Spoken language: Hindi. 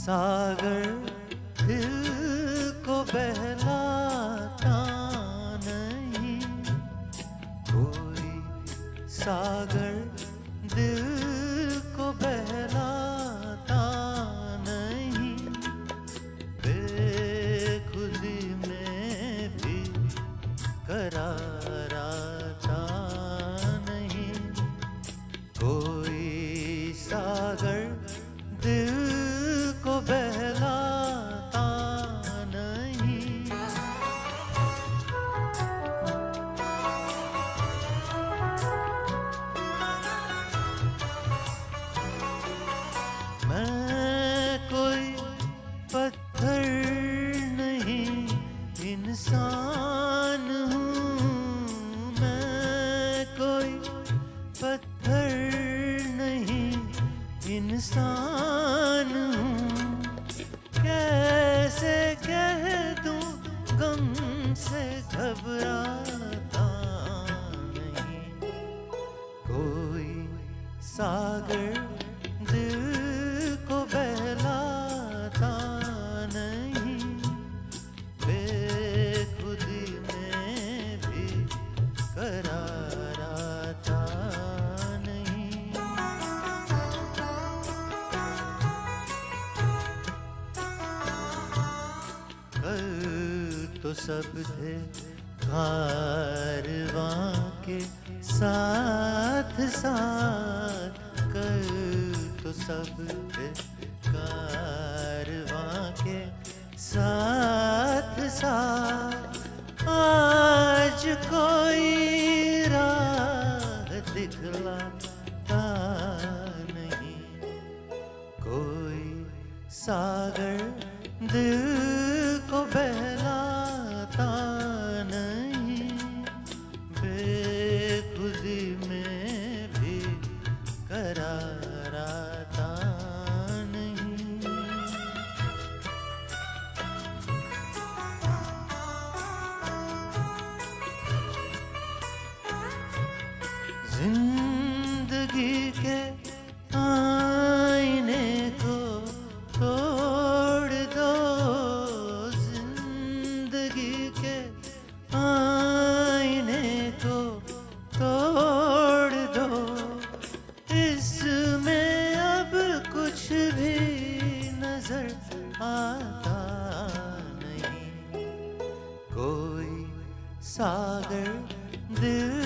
सागर दिल को बहलाता नहीं, कोई सागर दिल को बहलाता नहीं, बेखुदी में भी करार आता नहीं, कोई सागर दिल को बहलाता नहीं। मैं कोई पत्थर नहीं इंसान हूँ, मैं कोई पत्थर नहीं इंसान हूँ, कैसे कह दूँ गम से घबराता नहीं, कोई सागर दिल को बहलाता नहीं, बेखुदी में भी करार आता नहीं। कल तो सब थे कारवां के साथ साथ, कल तो सब थे कारवां के साथ साथ, आज कोई राह दिखलाता नहीं, कोई सागर दिल को बहलाता नहीं, बेखुदी में भी करार आता नहीं। जिंदगी के आईने को तोड़ दो, जिंदगी के आईने को तोड़ दो, इसमें अब कुछ भी नजर आता नहीं, कोई सागर दिल